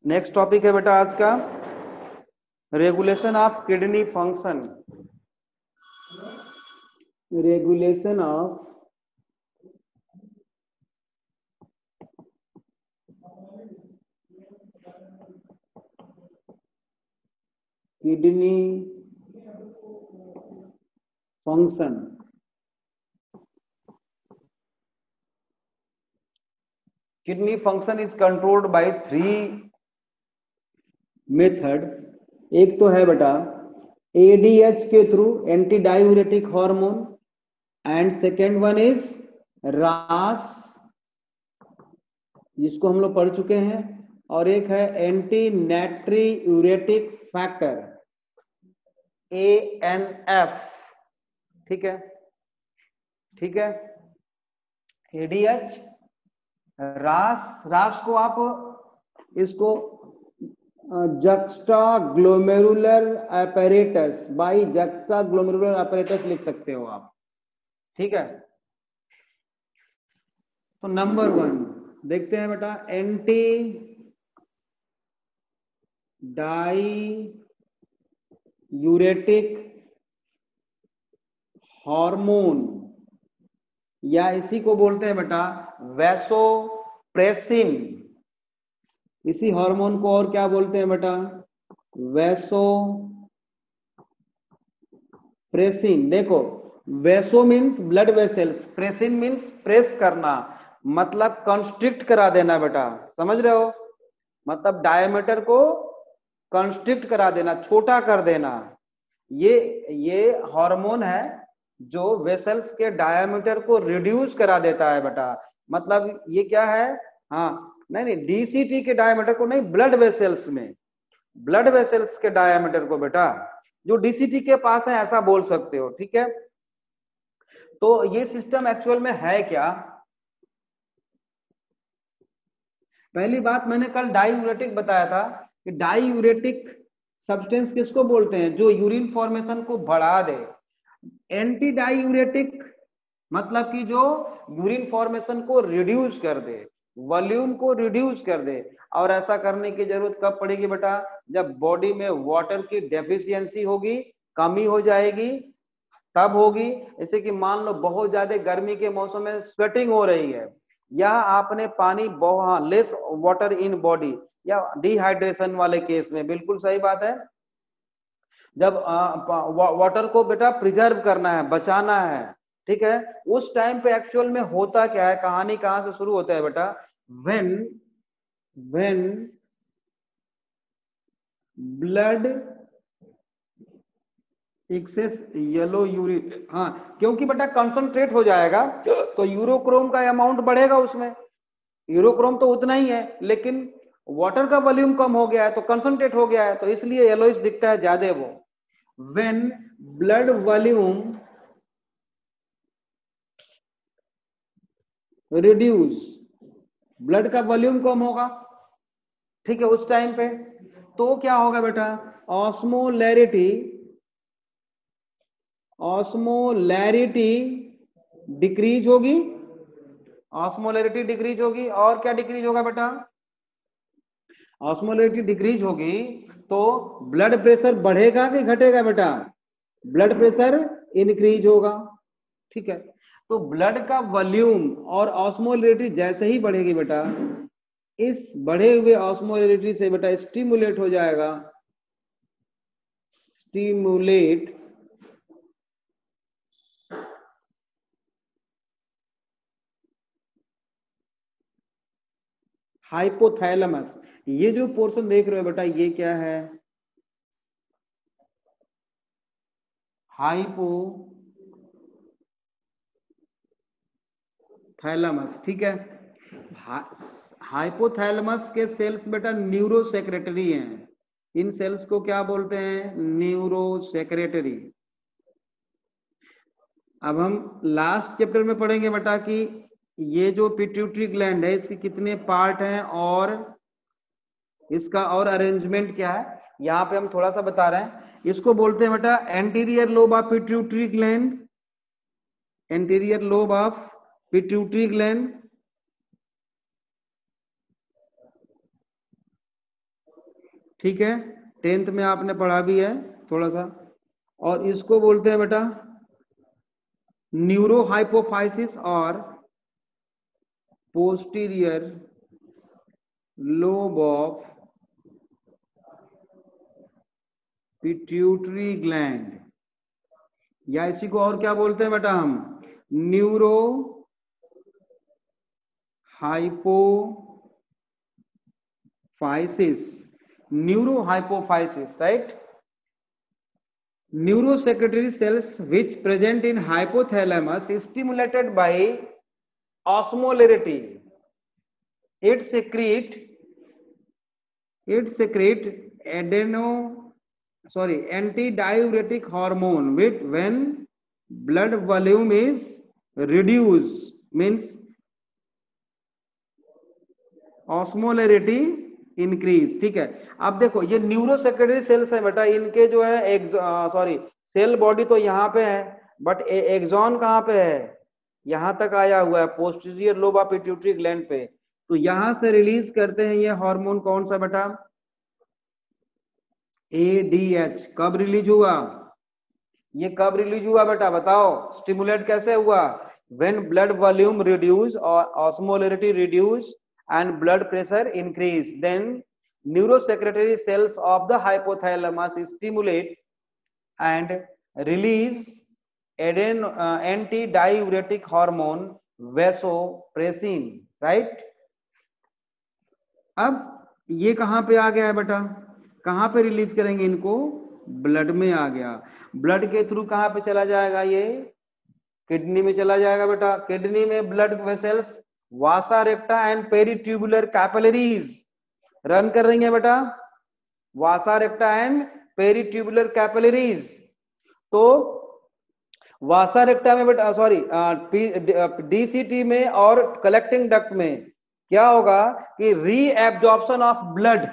Next topic है बेटा आज का regulation of kidney function. Regulation of kidney function. Kidney function is controlled bye 3 method. एक तो है बेटा एडीएच के through, anti diuretic hormone, and second one is रास, जिसको हम लोग पढ़ चुके हैं, और एक है एंटी नाइट्रियूरेटिक फैक्टर ANF। ठीक है, ठीक है। एडीएच, रास को आप इसको juxta glomerular apparatus, by juxta glomerular apparatus लिख सकते हो आप। ठीक है, तो नंबर 1 देखते हैं बेटा, एंटी डायूरेटिक हार्मोन, या इसी को बोलते हैं बेटा वैसोप्रेसिन। इसी हार्मोन को और क्या बोलते हैं बेटा? वैसोप्रेसिन। देखो, vaso means blood vessels, pressin means press करना, मतलब कंस्ट्रिक्ट करा देना बेटा, समझ रहे हो? मतलब डायमीटर को कंस्ट्रिक्ट करा देना, छोटा कर देना। ये हार्मोन है जो वेसल्स के डायमीटर को रिड्यूस करा देता है बेटा। मतलब ये क्या है? हाँ, नहीं डीसीटी के डायमीटर को नहीं, ब्लड वेसल्स में, ब्लड वेसल्स के डायमीटर को बेटा, जो डीसीटी के पास है, ऐसा बोल सकते हो। ठीक है, तो ये सिस्टम एक्चुअल में है क्या? पहली बात, मैंने कल डाईयूरेटिक बताया था कि डाईयूरेटिक सब्सटेंस किसको बोलते हैं? जो यूरिन फॉर्मेशन को बढ़ा दे। एंटी डाईयूरेटिक मतलब कि जो यूरिन फॉर्मेशन को रिड्यूस कर दे, वॉल्यूम को रिड्यूस कर दे। और ऐसा करने की जरूरत कब पड़ेगी बेटा? जब बॉडी में वाटर की डेफिशिएंसी होगी, कमी हो जाएगी, तब होगी। जैसे कि मान लो बहुत ज्यादा गर्मी के मौसम में स्वेटिंग हो रही है, या आपने पानी लेस वाटर इन बॉडी, या डिहाइड्रेशन वाले केस में, बिल्कुल सही बात है। जब वाटर को बेटा प्रिजर्व करना है, बचाना है, ठीक है, उस टाइम पे एक्चुअल में होता क्या है? कहानी कहां से शुरू होता है बेटा? When blood excess yellow urine, हाँ, क्योंकि बेटा कंसंट्रेट हो जाएगा तो यूरोक्रोम का अमाउंट बढ़ेगा उसमें। यूरोक्रोम तो उतना ही है, लेकिन वाटर का वॉल्यूम कम हो गया है, तो कंसंट्रेट हो गया है, तो इसलिए येलोइश दिखता है ज्यादा वो। When blood volume reduce, blood का वॉल्यूम कम होगा, ठीक है, उस टाइम पे तो क्या होगा बेटा? ऑस्मोलैरिटी ऑस्मोलैरिटी डिक्रीज होगी, ऑस्मोलैरिटी डिक्रीज होगी। और क्या डिक्रीज होगा बेटा? ऑस्मोलैरिटी डिक्रीज होगी तो ब्लड प्रेशर बढ़ेगा कि घटेगा बेटा? ब्लड प्रेशर इंक्रीज होगा। ठीक है, तो ब्लड का वॉल्यूम और ऑस्मोलैरिटी जैसे ही बढ़ेगी बेटा, इस बढ़े हुए ऑस्मोलैरिटी से बेटा स्टिमुलेट हो जाएगा, स्टिमुलेट हाइपोथैलेमस। ये जो पोर्शन देख रहे हो बेटा, ये क्या है? हाइपोथैलेमस। ठीक है, हाइपोथैलेमस के सेल्स बेटा न्यूरो सेक्रेटरी हैं। इन सेल्स को क्या बोलते हैं? Neuro secretary. अब हम लास्ट चैप्टर में पढ़ेंगे बेटा कि ये जो पिट्यूटरी ग्लैंड है, इसके कितने पार्ट हैं और इसका और अरेंजमेंट क्या है, यहाँ पे हम थोड़ा सा बता रहे हैं। इसको बोलते हैं बेटा anterior lobe of pituitary gland, anterior lobe of pituitary gland. ठीक है, 10th में आपने पढ़ा भी है थोड़ा सा। और इसको बोलते हैं बेटा न्यूरोहाइपोफाइसिस और posterior lobe of pituitary gland, या इसी को और क्या बोलते हैं बेटा हम, neuro hypophysis, neurohypophysis, right. Neurosecretory cells which present in hypothalamus is stimulated by osmolarity. It secrete antidiuretic hormone with when blood volume is reduced, means osmolarity increase. ठीक है, अब देखो ये न्यूरोसेक्रेटरी सेल्स है बेटा, इनके जो है सेल बॉडी तो यहाँ पे है, बट एक्सॉन कहाँ पे है, यहाँ तक आया हुआ है posterior lobe of pituitary gland पे। तो यहां से रिलीज करते हैं ये हार्मोन, कौन सा बेटा, ADH। कब रिलीज हुआ, ये कब रिलीज हुआ बेटा बताओ, स्टिमुलेट कैसे हुआ, व्हेन ब्लड वॉल्यूम रिड्यूस और osmolarity reduce and blood pressure increase, then neurosecretory cells of the hypothalamus stimulate and release antidiuretic hormone vasopressin, right। अब ये कहां पे आ गया है बेटा, कहां पे रिलीज करेंगे इनको, ब्लड में आ गया। ब्लड के थ्रू कहां पे चला जाएगा, ये किडनी में चला जाएगा बेटा। किडनी में blood vessels Vasa रेक्टा and peritubular capillaries run कर रही है बेटा, वासा रेक्टा एंड पेरिट्यूबुलर कैपिलरीज। तो वासा रेक्टा में बेटा DCT में और कलेक्टिंग डक्ट में क्या होगा कि reabsorption of blood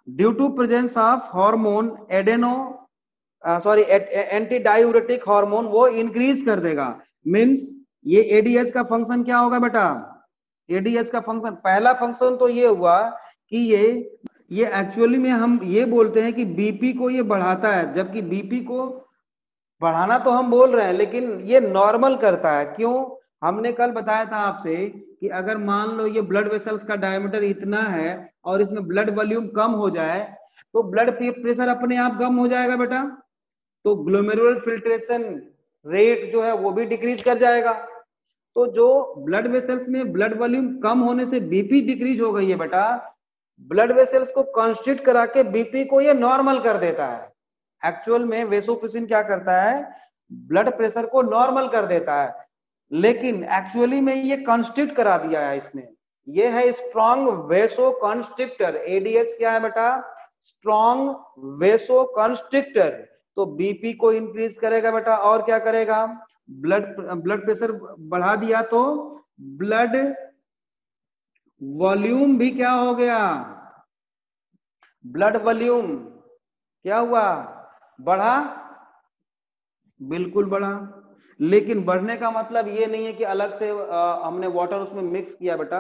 due to presence of hormone antidiuretic hormone वो इंक्रीज कर देगा। मींस ये एडीएच का फंक्शन क्या होगा बेटा, एडीएच का फंक्शन, पहला फंक्शन तो ये हुआ कि ये एक्चुअली में हम ये बोलते हैं कि बीपी को ये बढ़ाता है, जबकि बीपी को बढ़ाना तो हम बोल रहे हैं लेकिन ये नॉर्मल करता है। क्यों, हमने कल बताया था आपसे कि अगर मान लो ये ब्लड वेसल्स का डायमीटर इतना है और इसमें ब्लड वॉल्यूम कम हो जाए तो ब्लड प्रेशर अपने आप कम हो जाएगा बेटा, तो ग्लोमेरुलर फिल्ट्रेशन रेट जो है वो भी डिक्रीज कर जाएगा। तो जो ब्लड वेसल्स में ब्लड वॉल्यूम कम होने से बीपी डिक्रीज हो गई है बेटा, ब्लड वेसल्स को कंस्ट्रिक्ट करा के बीपी को ये नॉर्मल कर देता है। एक्चुअल में वेसोप्रेसिन क्या करता है, ब्लड प्रेशर को नॉर्मल कर देता है, लेकिन एक्चुअली में ये कंस्ट्रिक्ट करा दिया है इसने। ये है स्ट्रॉन्ग वेसो कंस्ट्रिक्टर। एडीएच क्या है बेटा, स्ट्रॉन्ग वेसो कंस्ट्रिक्टर। तो बीपी को इंक्रीज करेगा बेटा, और क्या करेगा, ब्लड प्रेशर बढ़ा दिया तो ब्लड वॉल्यूम भी क्या हो गया, ब्लड वॉल्यूम क्या हुआ, बढ़ा, बिल्कुल बढ़ा। लेकिन बढ़ने का मतलब ये नहीं है कि अलग से हमने वाटर उसमें मिक्स किया बेटा।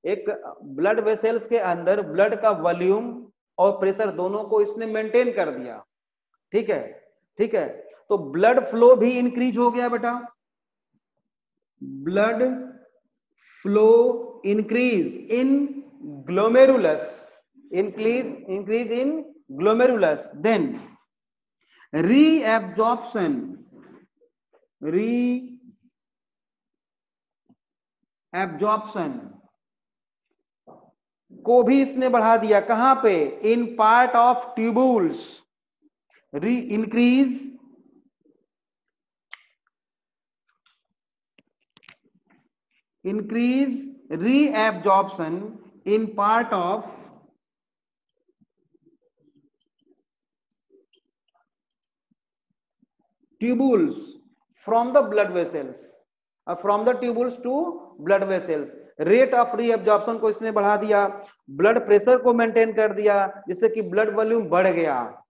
एक ब्लड वेसल्स के अंदर ब्लड का वॉल्यूम और प्रेशर दोनों को इसने मेंटेन कर दिया। ठीक है, ठीक है, तो ब्लड फ्लो भी इंक्रीज हो गया बेटा, blood flow increase in glomerulus, increase in glomerulus, then reabsorption को भी इसने बढ़ा दिया। कहां पे, in part of tubules, increase reabsorption in part of tubules from the blood vessels, from the tubules to blood vessels। Rate of reabsorption को इसने बढ़ा दिया, ब्लड प्रेशर को मेंटेन कर दिया, जिससे कि ब्लड वॉल्यूम बढ़ गया।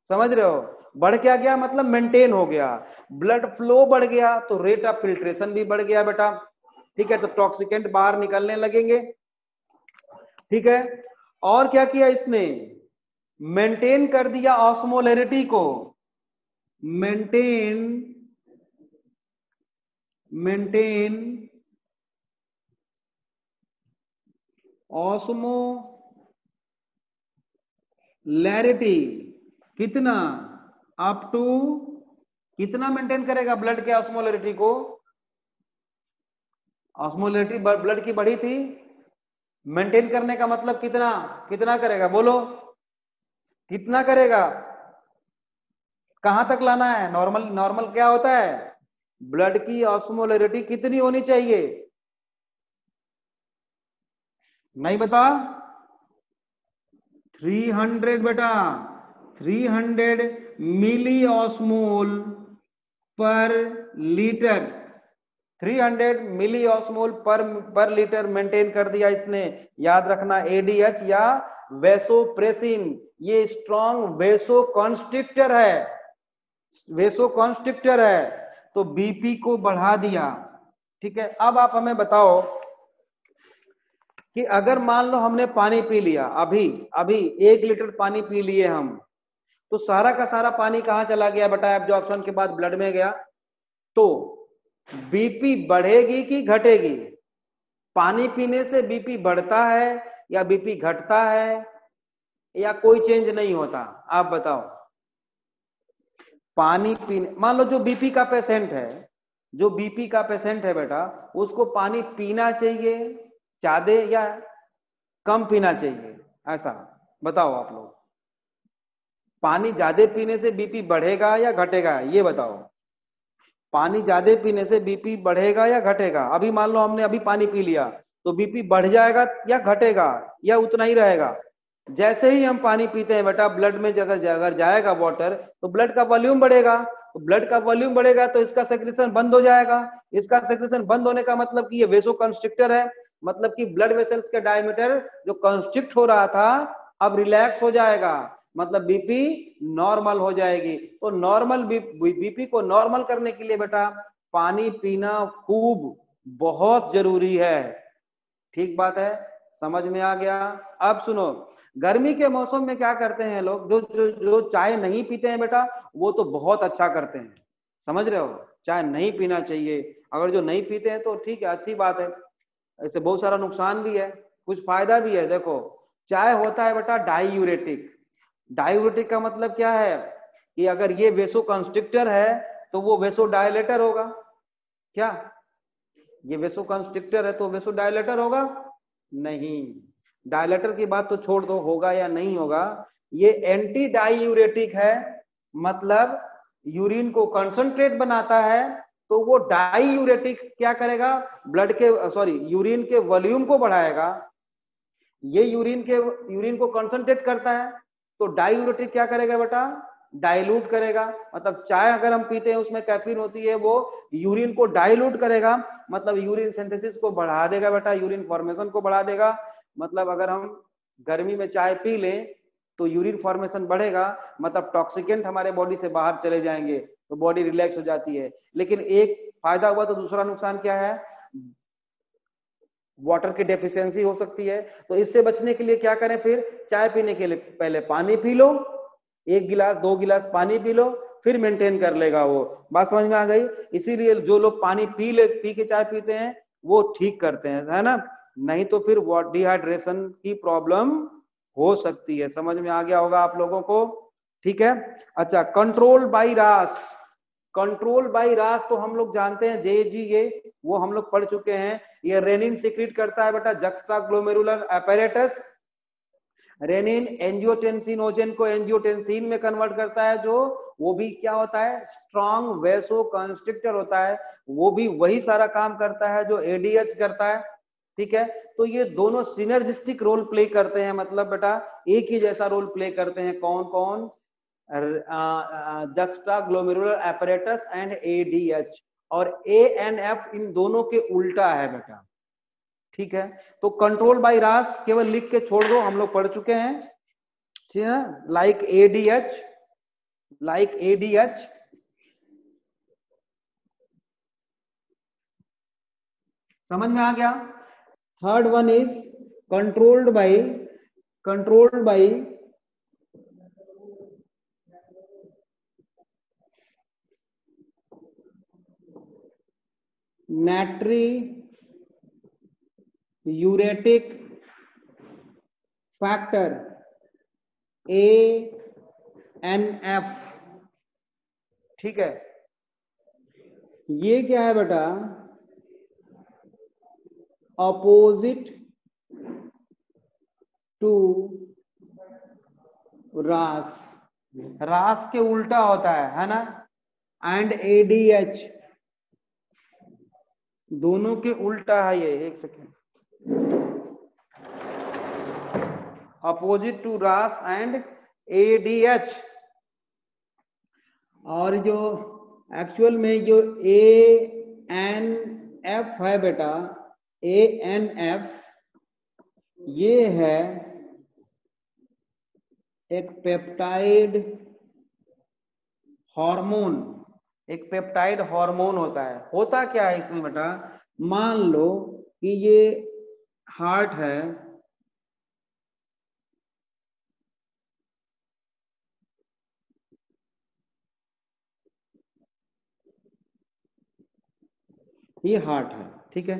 समझ रहे हो, बढ़ क्या गया मतलब मेंटेन हो गया। ब्लड फ्लो बढ़ गया तो रेट ऑफ फिल्ट्रेशन भी बढ़ गया बेटा। ठीक है, तो टॉक्सिकेंट बाहर निकलने लगेंगे। ठीक है, और क्या किया इसने, मेंटेन कर दिया ऑस्मोलैरिटी को, मेंटेन ऑस्मोलैरिटी कितना, अप टू कितना मेंटेन करेगा ब्लड के ऑस्मोलैरिटी को, ऑस्मोलैरिटी ब्लड की बढ़ी थी, मेंटेन करने का मतलब कितना, कितना करेगा बोलो, कितना करेगा, कहां तक लाना है, नॉर्मल, नॉर्मल क्या होता है, ब्लड की ऑस्मोलैरिटी कितनी होनी चाहिए, नहीं बता, 300 बेटा, 300 मिली ऑस्मोल पर लीटर, 300 मिली ऑस्मोल पर लीटर मेंटेन कर दिया इसने। याद रखना एडीएच या वेसोप्रेसिन ये स्ट्रॉन्ग वेसो कॉन्स्ट्रिक्टर है, वेसो कॉन्स्ट्रिक्टर है, तो बीपी को बढ़ा दिया। ठीक है, अब आप हमें बताओ कि अगर मान लो हमने पानी पी लिया, अभी अभी 1 लीटर पानी पी लिए हम, तो सारा का सारा पानी कहां चला गया बेटा, एब्जॉर्प्शन के बाद ब्लड में गया, तो बीपी बढ़ेगी कि घटेगी, पानी पीने से बीपी बढ़ता है या बीपी घटता है या कोई चेंज नहीं होता, आप बताओ। पानी पीने, मान लो जो बीपी का पेशेंट है, जो बीपी का पेशेंट है बेटा, उसको पानी पीना चाहिए ज्यादा या कम पीना चाहिए, ऐसा बताओ आप लोग, पानी ज्यादा पीने से बीपी बढ़ेगा या घटेगा, ये बताओ, पानी ज्यादा पीने से बीपी बढ़ेगा या घटेगा, अभी मान लो हमने अभी पानी पी लिया तो बीपी बढ़ जाएगा या घटेगा या उतना ही रहेगा, जैसे ही हम पानी पीते हैं बेटा ब्लड में अगर जाएगा वाटर तो ब्लड का वॉल्यूम बढ़ेगा, तो ब्लड का वॉल्यूम बढ़ेगा तो इसका सेक्रेशन बंद हो जाएगा, इसका सेक्रेशन बंद होने का मतलब कि ये वेसो कंस्ट्रिक्टर है, मतलब कि ब्लड वेसल्स के डायमीटर जो कंस्ट्रिक्ट हो रहा था अब रिलैक्स हो जाएगा, मतलब बीपी नॉर्मल हो जाएगी। तो नॉर्मल बीपी को नॉर्मल करने के लिए बेटा पानी पीना खूब बहुत जरूरी है। ठीक बात है, समझ में आ गया। अब सुनो, गर्मी के मौसम में क्या करते हैं लोग, जो जो जो चाय नहीं पीते हैं बेटा वो तो बहुत अच्छा करते हैं, समझ रहे हो, चाय नहीं पीना चाहिए, अगर जो नहीं पीते हैं तो ठीक है, अच्छी बात है, ऐसे बहुत सारा नुकसान भी है कुछ फायदा भी है। देखो चाय होता है बेटा डाईयूरेटिक, डाईयूरेटिक का मतलब क्या है कि अगर ये वेसो कंस्ट्रिक्टर है तो वो वेसो डायलेटर होगा, क्या ये वेसो कंस्ट्रिक्टर है तो वेसो डायलेटर होगा, नहीं, डायलेटर की बात तो छोड़ दो होगा या नहीं होगा, ये एंटी डाईयूरेटिक है, मतलब यूरिन को कंसंट्रेट बनाता है, तो वो डाईयूरेटिक क्या करेगा, ब्लड के सॉरी यूरिन के वॉल्यूम को बढ़ाएगा, ये यूरिन को कंसंट्रेट करता है, तो डाईयूरेटिक क्या करेगा बेटा, डाइल्यूट करेगा, मतलब चाय अगर हम पीते हैं उसमें कैफीन होती है, वो यूरिन को डाइल्यूट करेगा, मतलब यूरिन सिंथेसिस को बढ़ा देगा बेटा, यूरिन फॉर्मेशन को बढ़ा देगा, मतलब अगर हम गर्मी में चाय पी लें तो यूरिन फॉर्मेशन बढ़ेगा, मतलब टॉक्सिकेंट हमारे बॉडी से बाहर चले जाएंगे तो बॉडी रिलैक्स हो जाती है। लेकिन एक फायदा हुआ तो दूसरा नुकसान क्या है, वाटर की डेफिशिएंसी हो सकती है, तो इससे बचने के लिए क्या करें, फिर चाय पीने के लिए पहले पानी पी लो, 1 गिलास 2 गिलास पानी पी लो, फिर मेंटेन कर लेगा वो, बात समझ में आ गई। इसीलिए जो लोग पानी पी के चाय पीते हैं वो ठीक करते हैं, है ना, नहीं तो फिर डिहाइड्रेशन की प्रॉब्लम हो सकती है, समझ में आ गया होगा आप लोगों को। ठीक है, अच्छा कंट्रोल बाई रास, कंट्रोल बाई रास तो हम लोग जानते हैं, जेजी ये वो हम लोग पढ़ चुके हैं, ये रेनिन सीक्रेट करता है बेटा juxta glomerular apparatus, renin angiotensinogen को एंजियोटेंसिन में कन्वर्ट करता है, जो वो भी क्या होता है स्ट्रॉन्ग वेसो कंस्ट्रिक्टर होता है, वो भी वही सारा काम करता है जो एडीएच करता है। ठीक है, तो ये दोनों सिनर्जिस्टिक रोल प्ले करते हैं, मतलब बेटा एक ही जैसा रोल प्ले करते हैं, कौन कौन, juxta glomerular apparatus and ADH, और ए एंड एफ इन दोनों के उल्टा है बेटा। ठीक है, तो कंट्रोल बाय रास केवल लिख के छोड़ दो, हम लोग पढ़ चुके हैं, ठीक है ना, लाइक एडीएच, लाइक एडीएच, समझ में आ गया। Third one is controlled by, controlled by natriuretic factor ANF। ठीक है, ये क्या है बेटा, अपोजिट टू रास, रास के उल्टा होता है ना, एंड ADH, दोनों के उल्टा है ये। एक सेकेंड, अपोजिट टू रास एंड ADH। और जो एक्चुअल में जो ANF है बेटा, ANF ये है एक पेप्टाइड हार्मोन, एक पेप्टाइड हार्मोन होता है। होता क्या है इसमें बेटा, मान लो कि ये हार्ट है, ये हार्ट है, ठीक है।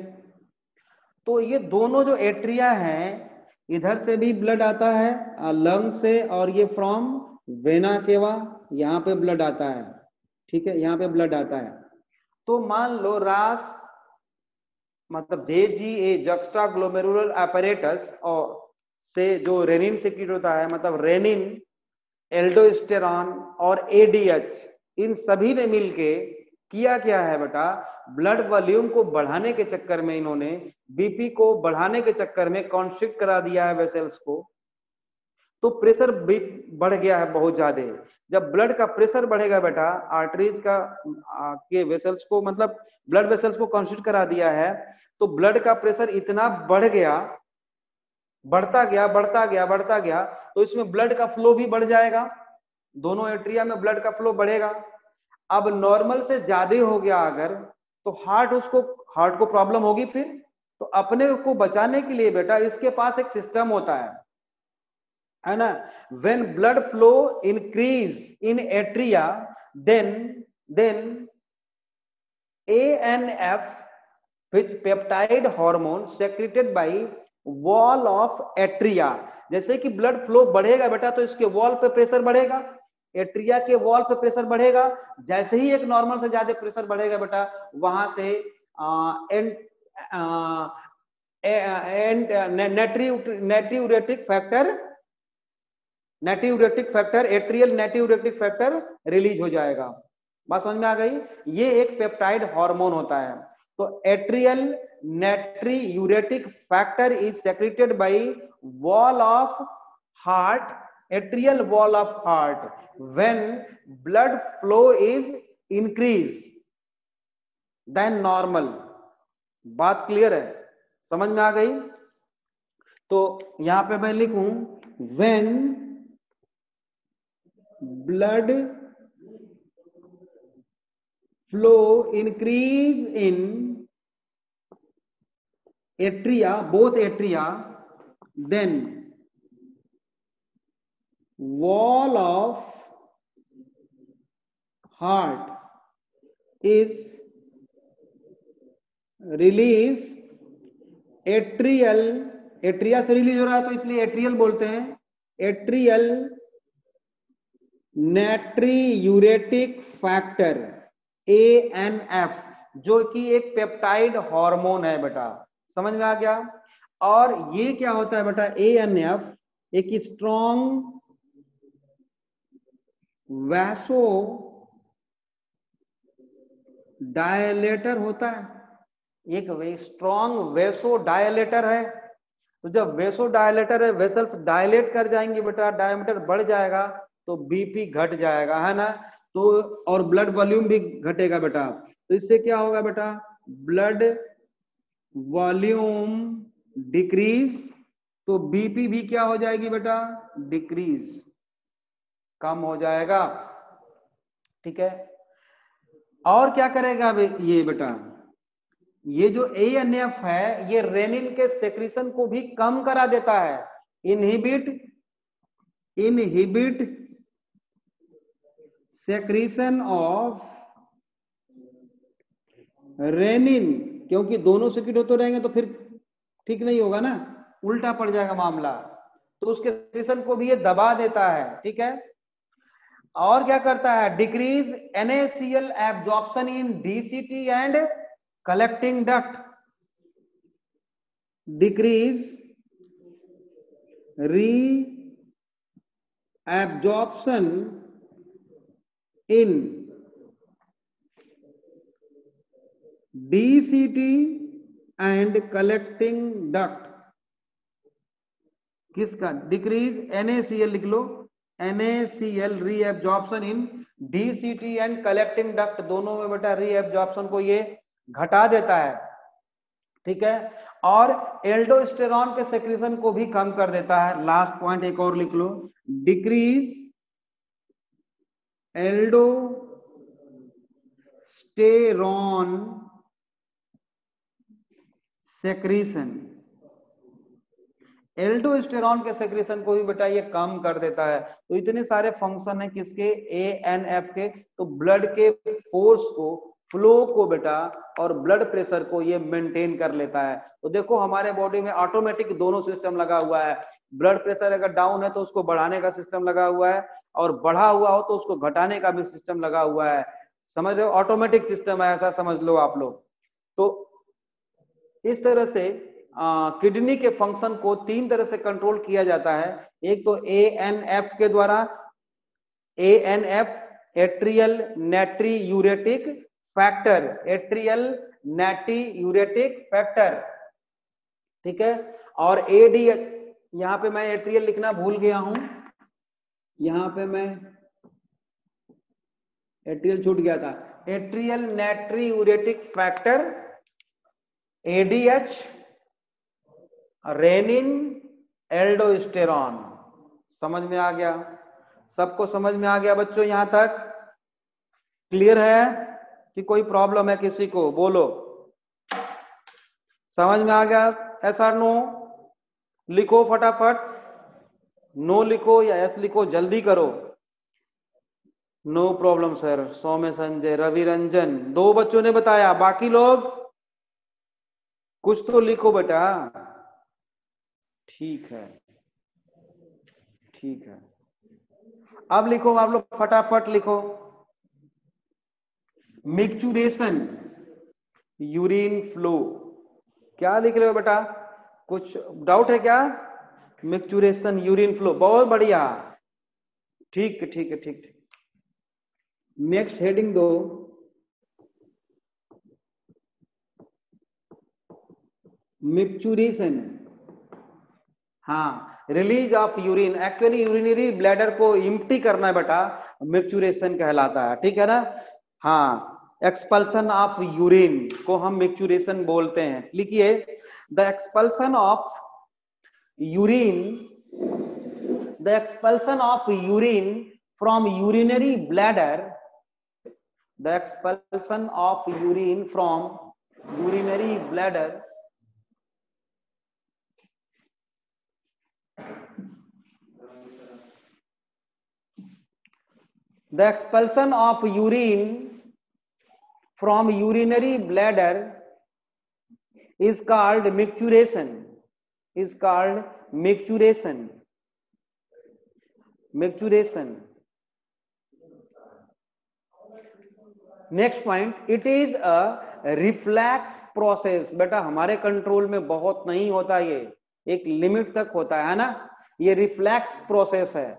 तो ये दोनों जो एट्रिया हैं, इधर से भी ब्लड आता है लंग से, और ये फ्रॉम वेना केवा यहाँ पे ब्लड आता है, ठीक है, यहाँ पे ब्लड आता है। तो मान लो रास मतलब JGA जक्स्टा ग्लोमेरुलर apparatus और से जो रेनिन सिक्रीट होता है, मतलब रेनिन, एल्डोस्टेरॉन और ADH, इन सभी ने मिलके किया क्या है बेटा, ब्लड वॉल्यूम को बढ़ाने के चक्कर में इन्होंने BP को बढ़ाने के चक्कर में कॉन्स्ट्रिक्ट करा दिया है वेसल्स को। तो प्रेशर बढ़ गया है बहुत ज्यादा। जब ब्लड का प्रेशर बढ़ेगा बेटा, आर्टरीज का के वेसल्स को, मतलब ब्लड वेसल्स को कॉन्स्ट्रिक्ट करा दिया है, तो ब्लड का प्रेशर इतना बढ़ गया, बढ़ता गया बढ़ता गया बढ़ता गया, तो इसमें ब्लड का फ्लो भी बढ़ जाएगा, दोनों एट्रिया में ब्लड का फ्लो बढ़ेगा। अब नॉर्मल से ज्यादा हो गया अगर, तो हार्ट को प्रॉब्लम होगी फिर। तो अपने को बचाने के लिए बेटा इसके पास एक सिस्टम होता है ना, when blood flow increase in atria, then ANF, which peptide hormone secreted by wall of atria। जैसे कि ब्लड फ्लो बढ़ेगा बेटा, तो इसके वॉल पे प्रेशर बढ़ेगा, एट्रिया के वॉल पे प्रेशर बढ़ेगा। जैसे ही एक नॉर्मल से ज्यादा प्रेशर बढ़ेगा बेटा, वहां से नेट्रियूरेटिक factor atrial natriuretic factor release हो जाएगा। बात समझ में आ गई? ये एक पेप्टाइड हार्मोन होता है। तो atrial natriuretic factor is secreted by wall of heart, atrial wall of heart, when blood flow is increase then normal. बात क्लियर है? समझ में आ गई? तो यहां पे मैं लिखूं, when blood flow increase in atria, both atria, then wall of heart is release atria से रिलीज हो रहा है तो इसलिए एट्रियल बोलते हैं, एट्रियल नेट्रियूरेटिक फैक्टर ANF, जो कि एक पेप्टाइड हार्मोन है बेटा। समझ में आ गया? और ये क्या होता है बेटा, ANF एक स्ट्रॉन्ग वैसो डायलेटर होता है, एक स्ट्रॉन्ग वेसो डायलेटर है। तो जब वेसो डायलेटर है, वेसल्स डायलेट कर जाएंगे बेटा, डायमीटर बढ़ जाएगा तो BP घट जाएगा, है ना। तो और ब्लड वॉल्यूम भी घटेगा बेटा। तो इससे क्या होगा बेटा, ब्लड वॉल्यूम डिक्रीज, तो BP भी क्या हो जाएगी बेटा, डिक्रीज, कम हो जाएगा। ठीक है। और क्या करेगा ये बेटा, ये जो ANF है ये रेनिन के सेक्रेशन को भी कम करा देता है, इनहिबिट सेक्रेशन ऑफ रेनिन, क्योंकि दोनों सर्किट होते रहेंगे तो फिर ठीक नहीं होगा ना, उल्टा पड़ जाएगा मामला, तो उसके सेक्रेशन को भी ये दबा देता है। ठीक है, और क्या करता है, decrease NaCl absorption in DCT and collecting duct, decrease reabsorption in DCT and collecting duct. किसका, डिक्रीज NaCl लिख लो, NaCl reabsorption in DCT and collecting duct, दोनों में बेटा रीएब्जॉर्प्शन को ये घटा देता है। ठीक है, और एल्डोस्टेरॉन के सेक्रेशन को भी कम कर देता है। लास्ट पॉइंट एक और लिख लो, डिक्रीज एल्डोस्टेरॉन सेक्रेशन, एल्डोस्टेरॉन के सेक्रेशन को भी बेटा ये कम कर देता है। तो इतने सारे फंक्शन है किसके, ANF के। तो ब्लड के फोर्स को, फ्लो को बेटा, और ब्लड प्रेशर को ये मेंटेन कर लेता है। तो देखो हमारे बॉडी में ऑटोमेटिक दोनों सिस्टम लगा हुआ है, ब्लड प्रेशर अगर डाउन है तो उसको बढ़ाने का सिस्टम लगा हुआ है, और बढ़ा हुआ हो तो उसको घटाने का भी सिस्टम लगा हुआ है। समझ रहे हो, ऑटोमेटिक सिस्टम है, ऐसा समझ लो आप लोग। तो इस तरह से किडनी के फंक्शन को 3 तरह से कंट्रोल किया जाता है। एक तो ANF के द्वारा, ANF atrial natriuretic factor, atrial natriuretic factor. ठीक है, और ADH, यहां पे मैं एट्रियल लिखना भूल गया हूं, यहां पे मैं एट्रियल छूट गया था, atrial natriuretic factor, ADH, renin, aldosterone. समझ में आ गया, सबको समझ में आ गया बच्चों, यहां तक क्लियर है कि कोई प्रॉब्लम है किसी को, बोलो। समझ में आ गया, ऐसा नो लिखो फटाफट, नो लिखो या एस लिखो, जल्दी करो। नो प्रॉब्लम सर, सौम्य, संजय, रवि रंजन, 2 बच्चों ने बताया, बाकी लोग कुछ तो लिखो बेटा। ठीक है, ठीक है, अब लिखो आप लोग, फटाफट लिखो। मिक्चुरेशन, यूरिन फ्लो, क्या लिख रहे हो बेटा, कुछ डाउट है क्या? मिक्चुरेशन, यूरिन फ्लो, बहुत बढ़िया, ठीक है, ठीक है, ठीक ठीक। नेक्स्ट हेडिंग दो, मिक्चुरेशन। हाँ, release of urine, actually urinary bladder को इम्प्टी करना बेटा मिक्चुरेशन कहलाता है। ठीक है ना, हाँ, एक्सपल्सन ऑफ यूरिन को हम मिक्चुरेशन बोलते हैं। लिखिए, the expulsion of urine, the expulsion of urine from urinary bladder, the expulsion of urine from urinary bladder the expulsion of urine from urinary bladder is called micturition, is called micturition, micturition। Next point, it is a reflex process. बेटा हमारे control में बहुत नहीं होता, ये एक limit तक होता है ना, ये रिफ्लैक्स प्रोसेस है,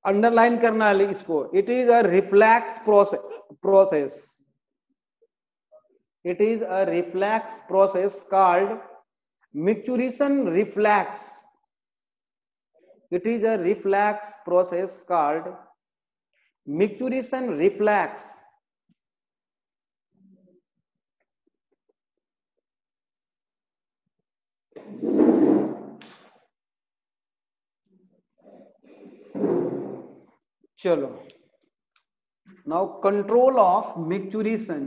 अंडरलाइन करना है इसको, it is a reflex process, it is a reflex process called micturition reflex, it is a reflex process called micturition reflex. चलो, now control of micturition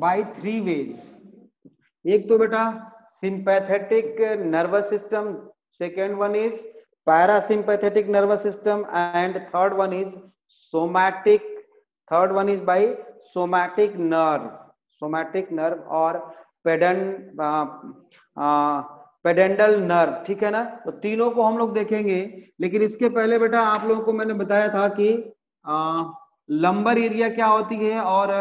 by 3 ways. एक तो बेटा sympathetic nervous system, second one is parasympathetic nervous system, and third one is somatic. Third one is by somatic nerve, और पेडेंडल nerve, ठीक है ना। तो तीनों को हम लोग देखेंगे, लेकिन इसके पहले बेटा आप लोगों को मैंने बताया था कि लंबर एरिया क्या होती है और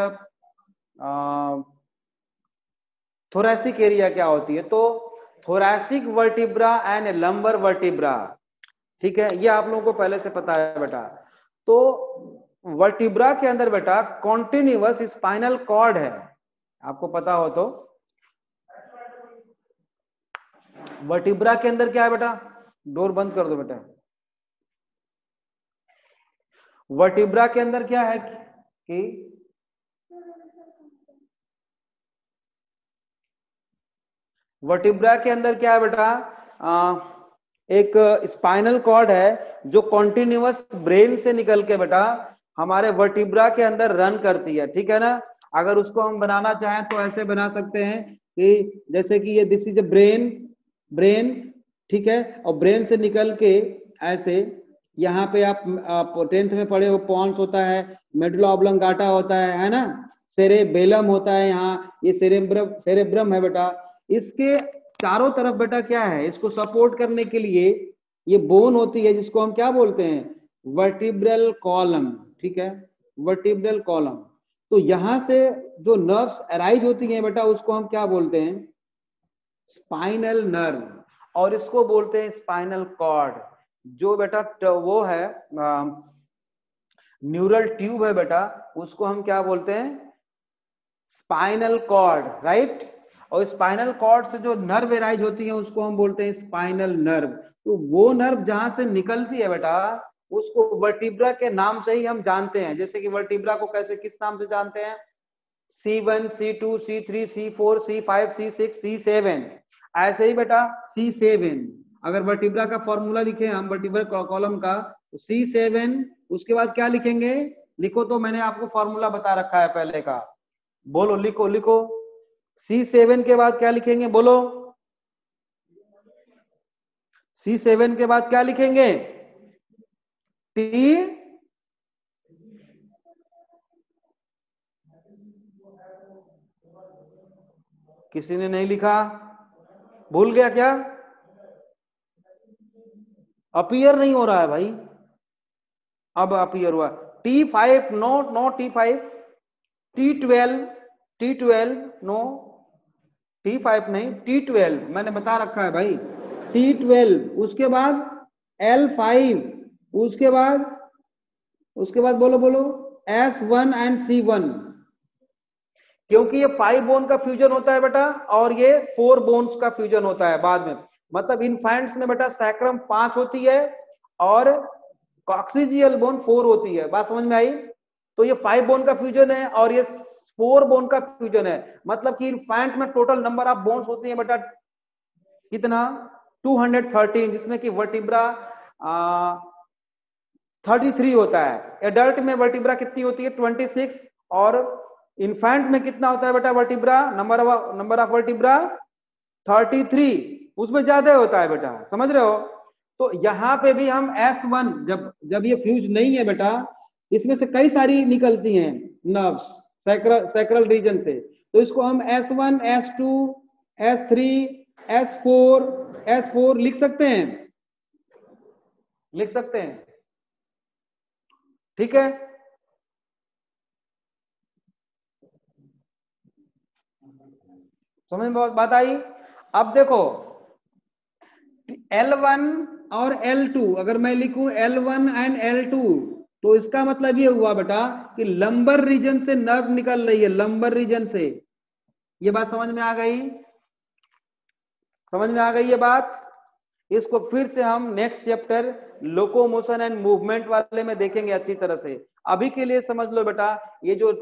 थोरैसिक एरिया क्या होती है। तो thoracic vertebra and lumbar vertebra, ठीक है, ये आप लोगों को पहले से पता है बेटा। तो वर्टिब्रा के अंदर बेटा कॉन्टिन्यूअस स्पाइनल कॉर्ड है, आपको पता हो तो। वर्टिब्रा के अंदर क्या है बेटा, डोर बंद कर दो बेटा। वर्टिब्रा के अंदर क्या है कि वर्टिब्रा के अंदर क्या है बेटा, एक स्पाइनल कॉर्ड है जो कॉन्टिन्यूअस ब्रेन से निकल के बेटा हमारे वर्टिब्रा के अंदर रन करती है, ठीक है ना। अगर उसको हम बनाना चाहें तो ऐसे बना सकते हैं कि जैसे कि ये दिस इज ए ब्रेन, ठीक है, और ब्रेन से निकल के ऐसे यहाँ पे आप 10th में पढ़े हो, पॉन्स होता है, मेडुला ऑब्लंगाटा होता है ना, सेरेबेलम होता है, यहाँ ये सेरेब्रम है बेटा। इसके चारों तरफ बेटा क्या है, इसको सपोर्ट करने के लिए ये बोन होती है जिसको हम क्या बोलते हैं, वर्टिब्रल कॉलम, ठीक है, वर्टिब्रल कॉलम। तो यहां से जो नर्व्स अराइज होती हैं बेटा उसको हम क्या बोलते हैं, स्पाइनल नर्व, और इसको बोलते हैं स्पाइनल कॉर्ड। जो बेटा वो है न्यूरल ट्यूब है बेटा, उसको हम क्या बोलते हैं, स्पाइनल कॉर्ड, राइट। और स्पाइनल कॉर्ड से जो नर्व एराइज होती है उसको हम बोलते हैं स्पाइनल नर्व। तो वो नर्व जहां से निकलती है बेटा उसको वर्टिब्रा के नाम से ही हम जानते हैं। जैसे कि वर्टिब्रा को कैसे किस नाम से जानते हैं, C1, C2, C3, C4, C5, C6, C7, ऐसे ही बेटा C7। अगर वर्टिब्रा का फॉर्मूला लिखे हम वर्टिब्रल कॉलम का, तो C7, उसके बाद क्या लिखेंगे, लिखो तो, मैंने आपको फॉर्मूला बता रखा है पहले का, बोलो, लिखो लिखो। C7 के बाद क्या लिखेंगे, बोलो। C7 के बाद क्या लिखेंगे, T, किसी ने नहीं लिखा, भूल गया क्या, अपीयर नहीं हो रहा है भाई, अब अपीयर हुआ। T5, no T5, T12, T12 no, T5 नहीं, T12 मैंने बता रखा है भाई, T12, उसके बाद L5, उसके बाद बोलो बोलो S1 एंड C1, क्योंकि ये 5 बोन का फ्यूजन होता है बेटा और ये 4 बोन्स का फ्यूजन होता है बाद में। मतलब इन्फेंट्स में बेटा सैक्रम 5 होती है और कॉक्सिजियल बोन 4 होती है, बात समझ में आई। तो ये 5 बोन का फ्यूजन है और ये 4 बोन का फ्यूजन है, मतलब कि इन्फेंट में टोटल नंबर ऑफ बोन्स होती है बेटा कितना, 213, जिसमें कि वर्टिब्रा 33 होता है। एडल्ट में वर्टिब्रा कितनी होती है, 26, और इन्फेंट में कितना होता है बेटा वर्टिब्रा, नंबर ऑफ वर्टिब्रा 33, उसमें ज्यादा होता है बेटा, समझ रहे हो। तो यहाँ पे भी हम S1, जब ये फ्यूज नहीं है बेटा, इसमें से कई सारी निकलती हैं नर्व्स सैक्रल रीजन से, तो इसको हम S1, S2, S3, S4 लिख सकते हैं, ठीक है। समझ में बात आई। अब देखो L1 और L2, अगर मैं लिखूं L1 एंड L2, तो इसका मतलब ये हुआ बेटा कि लंबर रीजन से नर्व निकल रही है, लंबर रीजन से। ये बात समझ में आ गई, ये बात। इसको फिर से हम next chapter locomotion and movement वाले में देखेंगे अच्छी तरह से। अभी के लिए समझ लो बेटा, ये जो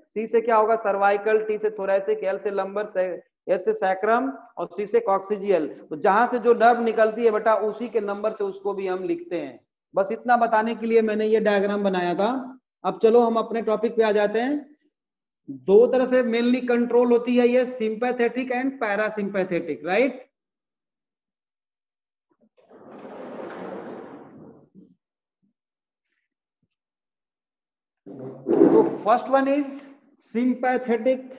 सी से क्या होगा, सर्वाइकल, टी से थोरैसिक, एल से लंबर, एस से सैक्रम और सी से कॉक्सिजियल। तो जहां से जो नर्व निकलती है बेटा उसी के नंबर से उसको भी हम लिखते हैं। बस इतना बताने के लिए मैंने ये डायग्राम बनाया था। अब चलो हम अपने टॉपिक पे आ जाते हैं। दो तरह से मेनली कंट्रोल होती है ये, सिंपैथेटिक एंड पैरासिंपैथेटिक, राइट। तो first one is sympathetic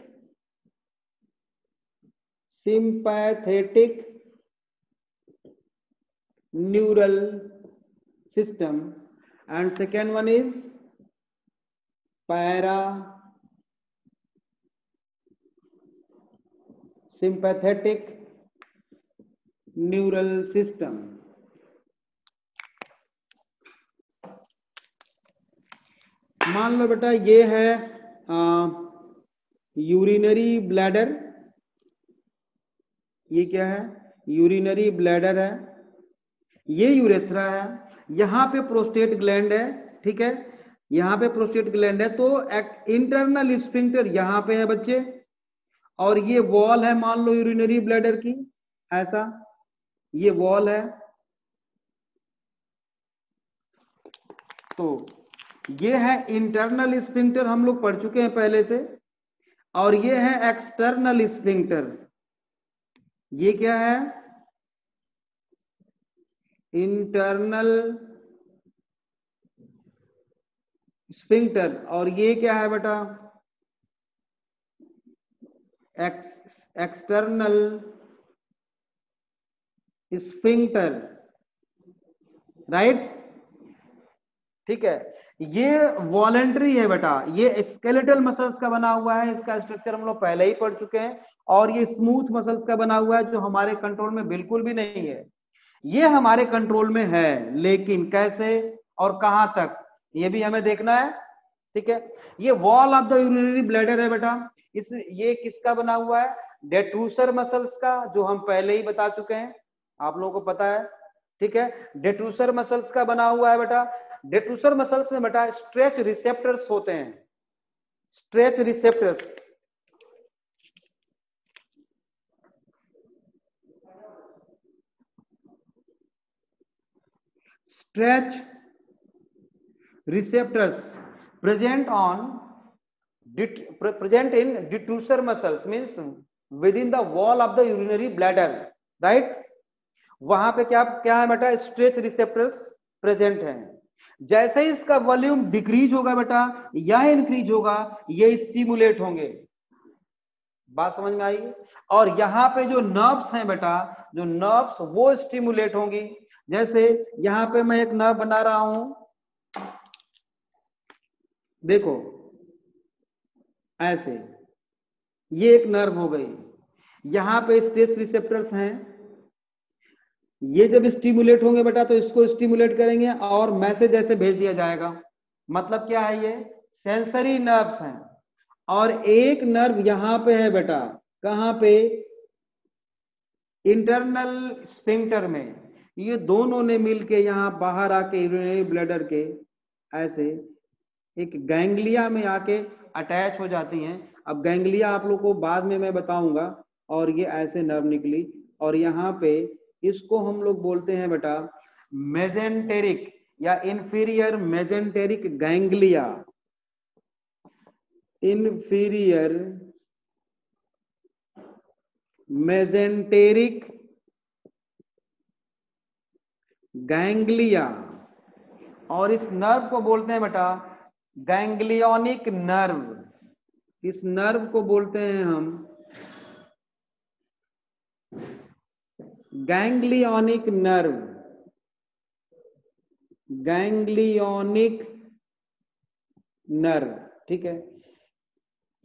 neural system, and second one is parasympathetic neural system. मान लो बेटा ये है यूरिनरी ब्लैडर, ये क्या है, यूरिनरी ब्लैडर है, ये यूरेथ्रा है, यहां पे प्रोस्टेट ग्लैंड है, ठीक है, यहां पे प्रोस्टेट ग्लैंड है, तो इंटरनल स्फिंक्टर यहां पे है बच्चे, और ये वॉल है मान लो यूरिनरी ब्लैडर की, ऐसा ये वॉल है, तो ये है इंटरनल स्फिंक्टर, हम लोग पढ़ चुके हैं पहले से, और ये है एक्सटर्नल स्फिंक्टर, ये क्या है, इंटरनल स्फिंक्टर, और ये क्या है बेटा, एक्सटर्नल स्फिंक्टर, राइट, ठीक है। ये वॉलेंट्री है बेटा, ये स्केलेटल मसल्स का बना हुआ है, इसका स्ट्रक्चर हम लोग पहले ही पढ़ चुके हैं, और ये स्मूथ मसल्स का बना हुआ है जो हमारे कंट्रोल में बिल्कुल भी नहीं है, ये हमारे कंट्रोल में है, लेकिन कैसे और कहां तक ये भी हमें देखना है, ठीक है। ये wall of the urinary bladder है बेटा, इस ये किसका बना हुआ है, डेट्रूसर मसल्स का, जो हम पहले ही बता चुके हैं, आप लोगों को पता है, ठीक है, डेट्रूसर मसल्स का बना हुआ है बेटा। डेट्रूसर मसल्स में बेटा स्ट्रेच रिसेप्टर्स होते हैं, stretch receptors, stretch receptors present in detrusor muscles, means within the wall of the urinary bladder, right, वहां पे क्या क्या है बेटा, स्ट्रेच रिसेप्टर्स प्रेजेंट हैं। जैसे ही इसका वॉल्यूम डिक्रीज होगा बेटा या इंक्रीज होगा, ये स्टिमुलेट होंगे, बात समझ में आई, और यहां पे जो नर्व्स हैं बेटा, जो नर्व्स वो स्टिमुलेट होंगी, जैसे यहां पे मैं एक नर्व बना रहा हूं, देखो ऐसे, ये एक नर्व हो गई, यहां पे स्ट्रेस रिसेप्टर्स हैं, ये जब स्टिमुलेट होंगे बेटा तो इसको स्टिमुलेट करेंगे और मैसेज ऐसे भेज दिया जाएगा, मतलब क्या है, ये सेंसरी नर्व्स हैं, और एक नर्व यहां पे है बेटा, कहां पे, इंटरनल स्फिंक्टर में, ये दोनों ने मिलके यहां बाहर आके यूरिनरी ब्लैडर के ऐसे एक गैंग्लिया में आके अटैच हो जाती हैं। अब गैंग्लिया आप लोग को बाद में मैं बताऊंगा, और ये ऐसे नर्व निकली, और यहाँ पे इसको हम लोग बोलते हैं बेटा मेजेंटेरिक या inferior mesenteric ganglia, inferior mesenteric ganglia, और इस नर्व को बोलते हैं बेटा गैंग्लियोनिक नर्व, इस नर्व को बोलते हैं हम गैंग्लियोनिक नर्व, गैंग्लियोनिक नर्व, ठीक है।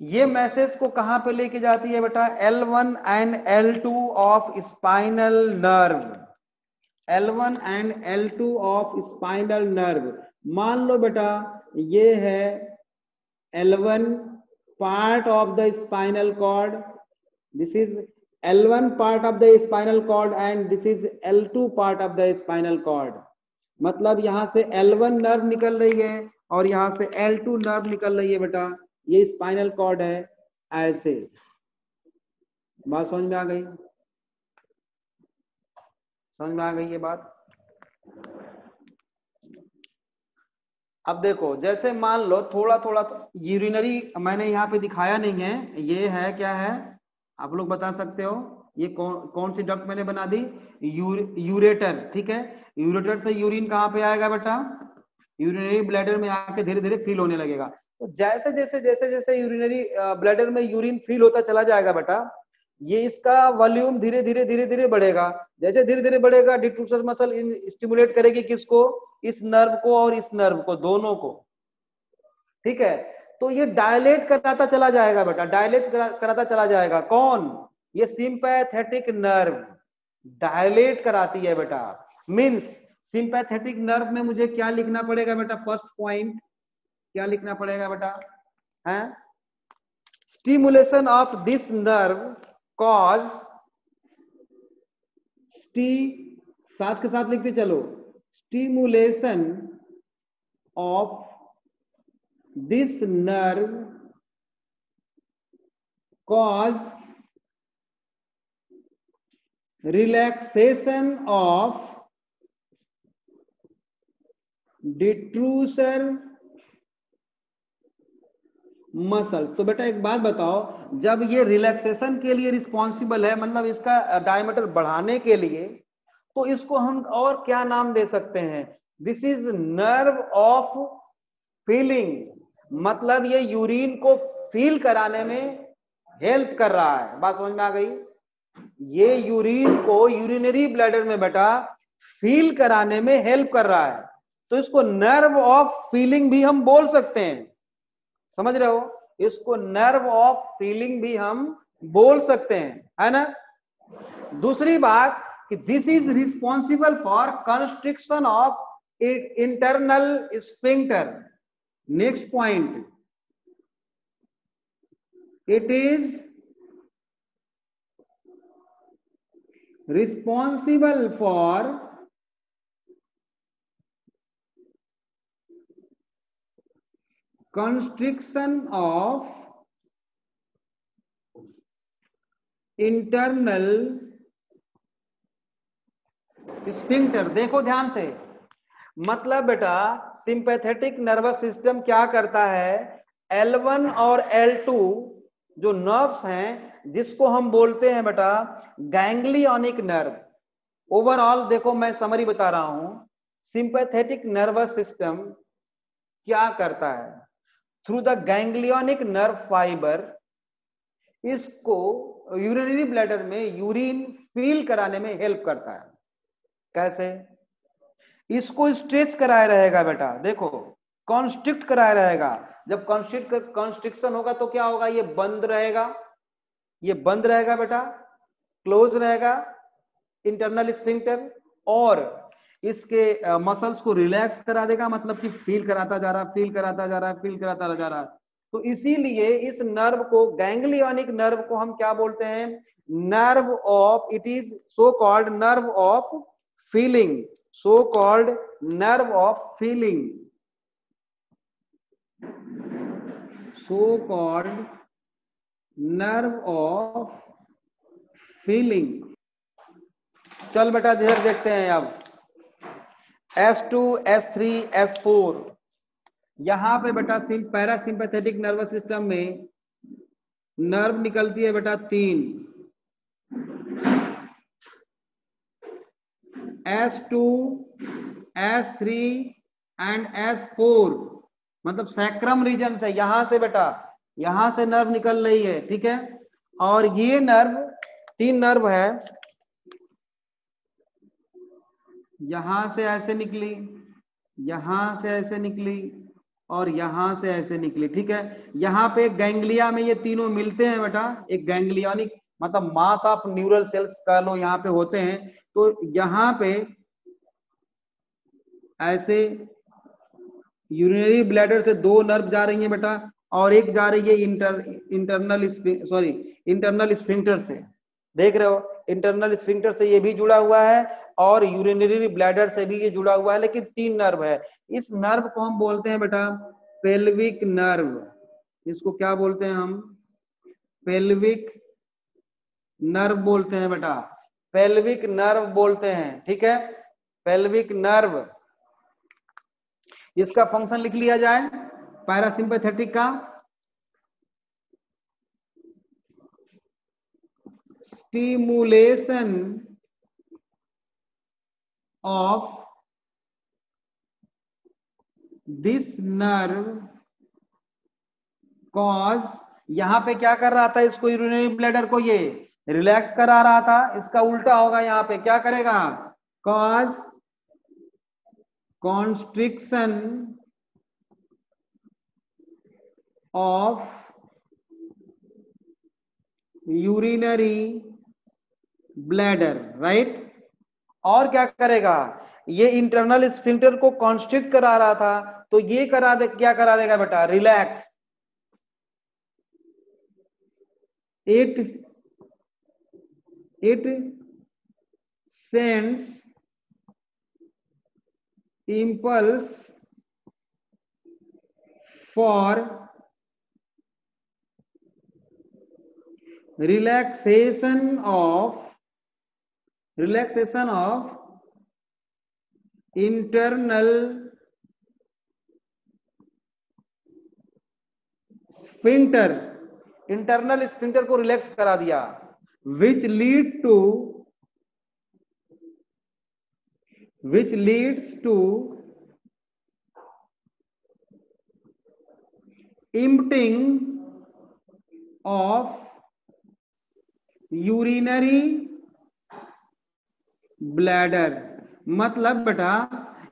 ये मैसेज को कहां पे लेके जाती है बेटा, L1 एंड L2 ऑफ spinal nerve, L1 and L2 ऑफ स्पाइनल नर्व। मान लो बेटा ये है L1 part of the spinal cord, this is L1 part of the spinal cord and this is L2 part of the spinal cord, मतलब यहां से L1 नर्व निकल रही है और यहां से L2 नर्व निकल रही है बेटा, ये स्पाइनल कॉर्ड है, ऐसे, बात समझ में आ गई, समझ में आ गई ये बात। अब देखो जैसे मान लो थोड़ा थोड़ा यूरिनरी मैंने यहाँ पे दिखाया नहीं है, ये है क्या है, आप लोग बता सकते हो, ये कौन सी डक्ट मैंने बना दी, यूरेटर, ठीक है, यूरेटर से यूरिन कहाँ पे आएगा बेटा, यूरिनरी ब्लैडर में आके धीरे धीरे फील होने लगेगा। तो जैसे जैसे जैसे जैसे यूरिनरी ब्लैडर में यूरिन फील होता चला जाएगा बेटा, ये इसका वॉल्यूम धीरे धीरे धीरे धीरे बढ़ेगा। जैसे धीरे धीरे बढ़ेगा, डिट्रूसर मसल स्टिमुलेट करेगी किसको, इस नर्व को और इस नर्व को, दोनों को, ठीक है। तो ये डायलेट कराता चला जाएगा बेटा, डायलेट कराता चला जाएगा। कौन, ये सिंपैथेटिक नर्व डायलेट कराती है बेटा। मींस सिंपैथेटिक नर्व में मुझे क्या लिखना पड़ेगा बेटा, फर्स्ट पॉइंट क्या लिखना पड़ेगा बेटा, है stimulation of this nerve cause, स्टी साथ के साथ लिखते चलो, stimulation of this nerve cause relaxation of डिट्रूसर muscles. तो बेटा एक बात बताओ, जब ये रिलैक्सेशन के लिए रिस्पॉन्सिबल है, मतलब इसका डायमीटर बढ़ाने के लिए, तो इसको हम और क्या नाम दे सकते हैं, this is nerve of feeling, मतलब ये यूरिन को फील कराने में हेल्प कर रहा है। बात समझ में आ गई, ये यूरिन को यूरिनरी ब्लैडर में बेटा फील कराने में हेल्प कर रहा है, तो इसको नर्व ऑफ फीलिंग भी हम बोल सकते हैं, समझ रहे हो, इसको नर्व ऑफ फीलिंग भी हम बोल सकते हैं, है ना। दूसरी बात कि this is responsible for constriction of internal sphincter. Next point, it is responsible for constriction of internal sphincter। देखो ध्यान से, मतलब बेटा सिंपैथेटिक नर्वस सिस्टम क्या करता है, L1 और L2 जो नर्व्स हैं, जिसको हम बोलते हैं बेटा गैंग्लियोनिक नर्व। ओवरऑल देखो मैं समरी बता रहा हूं, सिंपैथेटिक नर्वस सिस्टम क्या करता है, through the ganglionic nerve fibre इसको यूरिनरी ब्लैडर में यूरिन फील कराने में हेल्प करता है। कैसे, इसको स्ट्रेच कराए रहेगा बेटा, देखो कॉन्स्ट्रिक्ट कराए रहेगा, जब कॉन्स्ट्रिक्शन होगा तो क्या होगा, ये बंद रहेगा, ये बंद रहेगा बेटा, क्लोज रहेगा इंटरनल स्फिंक्टर, और इसके मसल्स को रिलैक्स करा देगा, मतलब कि फील कराता जा रहा है, फील कराता जा रहा है, फील कराता जा रहा है। तो इसीलिए इस नर्व को, गैंग्लियोनिक नर्व को हम क्या बोलते हैं, nerve of, it is so called nerve of feeling, so called nerve of feeling, so called nerve of feeling. चल बेटा इधर देखते हैं अब, S2, S3, S4, यहां पे बेटा पैरासिम्पैथेटिक नर्वस सिस्टम में नर्व निकलती है बेटा 3, S2, S3 एंड S4, मतलब सैक्रम रीजन से, यहां से बेटा, यहां से नर्व निकल रही है, ठीक है। और ये नर्व 3 नर्व है, यहां से ऐसे निकली, यहां से ऐसे निकली, और यहां से ऐसे निकली, ठीक है। यहाँ पे गैंग्लिया में ये तीनों मिलते हैं बेटा, एक गैंग्लियोनिक मतलब मास ऑफ न्यूरल सेल्स कह लो यहाँ पे होते हैं। तो यहाँ पे ऐसे यूरिनरी ब्लैडर से 2 नर्व जा रही हैं बेटा, और एक जा रही है इंटरनल स्फिंक्टर से, देख रहे हो, इंटरनल स्फिंक्टर से ये भी जुड़ा हुआ है, और यूरिनरी ब्लैडर से भी ये जुड़ा हुआ है, लेकिन 3 नर्व है। इस नर्व को हम बोलते हैं बेटा पेल्विक नर्व, इसको क्या बोलते हैं हम, पेल्विक नर्व बोलते हैं बेटा, पेल्विक नर्व बोलते हैं, ठीक है, पेल्विक नर्व। इसका फंक्शन लिख लिया जाए पैरासिम्पैथेटिक का, stimulation of this nerve cause, यहां पे क्या कर रहा था इसको, यूरिनरी ब्लैडर को ये रिलैक्स करा रहा था, इसका उल्टा होगा, यहां पे क्या करेगा, cause constriction of urinary bladder, right. और क्या करेगा, ये इंटरनल स्फिंक्टर को कॉन्स्ट्रिक्ट करा रहा था, तो ये करा दे, क्या करा देगा बेटा, relax. it sends impulse for relaxation of internal sphincter, internal sphincter को रिलैक्स करा दिया, which leads to emptying of urinary bladder. मतलब बेटा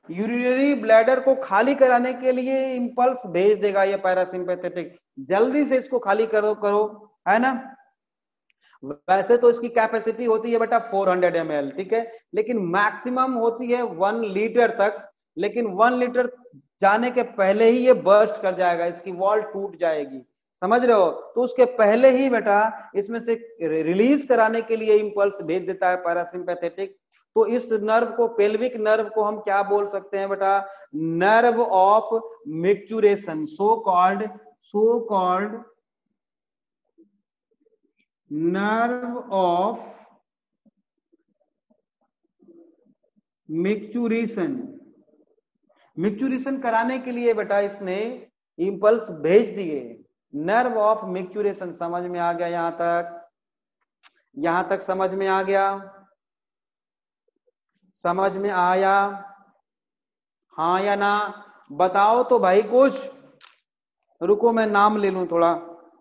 यूरिनरी ब्लैडर को खाली कराने के लिए इंपल्स भेज देगा ये पैरासिम्पैथेटिक, जल्दी से इसको खाली करो करो, है ना। वैसे तो इसकी कैपेसिटी होती है बेटा 400 ml, ठीक है, लेकिन मैक्सिमम होती है 1 लीटर तक, लेकिन 1 लीटर जाने के पहले ही ये बर्स्ट कर जाएगा, इसकी वॉल टूट जाएगी, समझ रहे हो। तो उसके पहले ही बेटा इसमें से रिलीज कराने के लिए इंपल्स भेज देता है पैरासिम्पैथेटिक। तो इस नर्व को, पेल्विक नर्व को हम क्या बोल सकते हैं बेटा, nerve of micturition, so called nerve of micturition. Micturition कराने के लिए बेटा इसने इंपल्स भेज दिए, नर्व ऑफ मिक्चुरेशन। समझ में आ गया यहां तक, यहां तक समझ में आ गया, समझ में आया, हाँ या ना, बताओ तो भाई कुछ। रुको मैं नाम ले लूं थोड़ा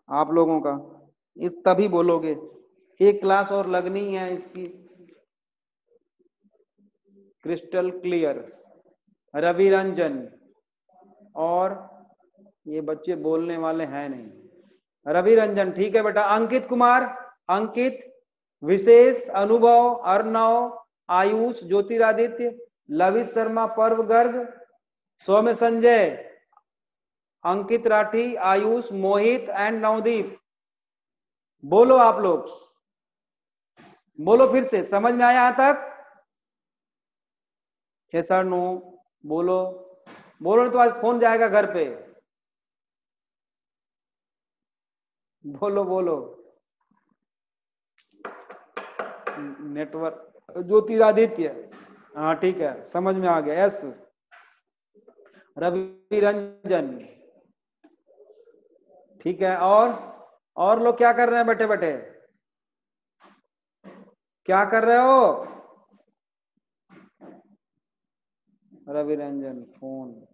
आप लोगों का, इस तभी बोलोगे, एक क्लास और लगनी है इसकी। क्रिस्टल क्लियर, रवि रंजन, और ये बच्चे बोलने वाले हैं नहीं, रवि रंजन, ठीक है बेटा। अंकित कुमार, अंकित, विशेष, अनुभव, अर्णव, आयुष, ज्योतिरादित्य, लवित शर्मा, पर्व गर्ग, सौम्य संजय, अंकित राठी, आयुष, मोहित एंड नवदीप। बोलो आप लोग, बोलो फिर से, समझ में आया यहां तक? सर नो, बोलो, बोलो तो आज फोन जाएगा घर पे, बोलो बोलो। नेटवर्क, ज्योतिरादित्य, हाँ ठीक है, समझ में आ गया, यस। रवि रंजन, ठीक है। और लोग क्या कर रहे हैं बैठे बैठे, क्या कर रहे हो? रवि रंजन फोन,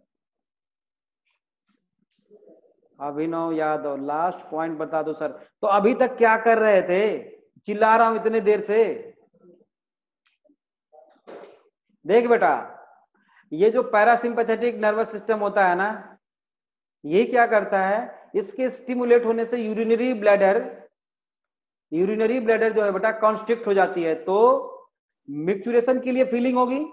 अभिनव यादव, लास्ट पॉइंट बता दो सर। तो अभी तक क्या कर रहे थे, चिल्ला रहा हूं इतने देर से। देख बेटा, ये जो पैरासिम्पैथेटिक नर्वस सिस्टम होता है ना, ये क्या करता है, इसके स्टिमुलेट होने से यूरिनरी ब्लैडर जो है बेटा कॉन्स्ट्रिक्ट हो जाती है, तो मिक्चुरेशन के लिए फीलिंग होगी।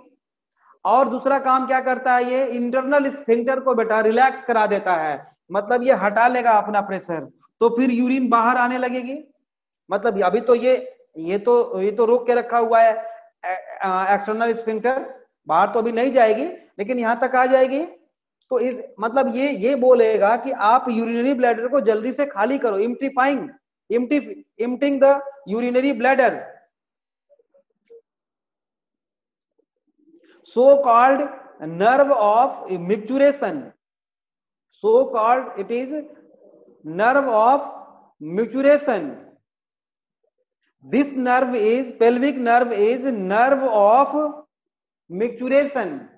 और दूसरा काम क्या करता है, ये इंटरनल स्फिंक्टर को बेटा रिलैक्स करा देता है, मतलब ये हटा लेगा अपना प्रेशर, तो फिर यूरिन बाहर आने लगेगी। मतलब अभी तो ये तो रोक के रखा हुआ है एक्सटर्नल स्फिंक्टर, बाहर तो अभी नहीं जाएगी, लेकिन यहां तक आ जाएगी। तो इस मतलब ये बोलेगा कि आप यूरिनरी ब्लैडर को जल्दी से खाली करो, emptying the urinary bladder, so called nerve of micturition, so called it is nerve of micturition. This nerve is pelvic nerve of micturition.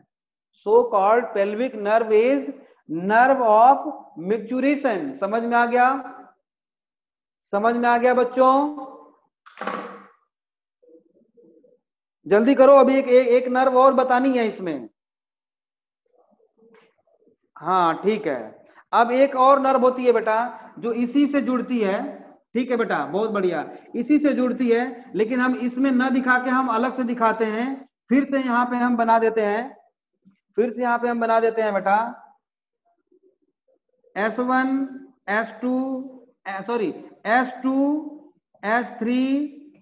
So called pelvic nerve is nerve of micturition. समझ में आ गया? समझ में आ गया बच्चों? जल्दी करो, अभी एक नर्व और बतानी है इसमें। हाँ ठीक है। अब एक और नर्व होती है बेटा जो इसी से जुड़ती है। ठीक है बेटा, बहुत बढ़िया, इसी से जुड़ती है, लेकिन हम इसमें न दिखा के हम अलग से दिखाते हैं। फिर से यहाँ पे हम बना देते हैं, फिर से यहाँ पे हम बना देते हैं बेटा S1 S2 sorry S2 S3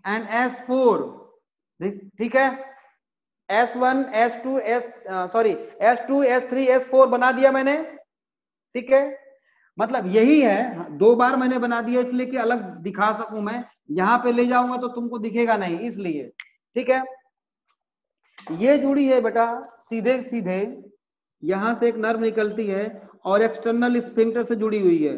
and S4। ठीक है, S1 S2 S2 S3 S4 बना दिया मैंने। ठीक है, मतलब यही है, दो बार मैंने बना दिया इसलिए कि अलग दिखा सकूं मैं। यहां पे ले जाऊंगा तो तुमको दिखेगा नहीं, इसलिए। ठीक है, ये जुड़ी है बेटा सीधे सीधे, यहां से एक नर्व निकलती है और एक्सटर्नल स्फिंक्टर से जुड़ी हुई है,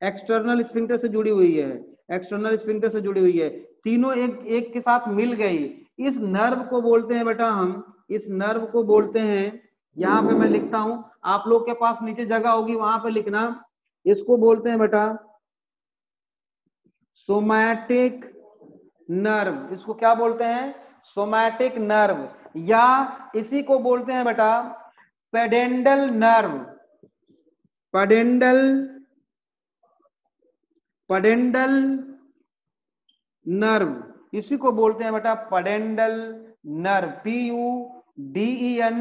एक्सटर्नल स्फिंक्टर से जुड़ी हुई है, एक्सटर्नल स्फिंक्टर से जुड़ी हुई है। तीनों एक एक के साथ मिल गई। इस नर्व को बोलते हैं बेटा हम, इस नर्व को बोलते हैं, यहां पे मैं लिखता हूं, आप लोग के पास नीचे जगह होगी वहां पे लिखना। इसको बोलते हैं बेटा सोमैटिक नर्व। इसको क्या बोलते हैं? सोमैटिक नर्व, या इसी को बोलते हैं बेटा पेडेंडल नर्व। पेडेंडल पेडेंडल नर्व, इसी को बोलते हैं बेटा पेडेंडल नर्व, PUDENDAL,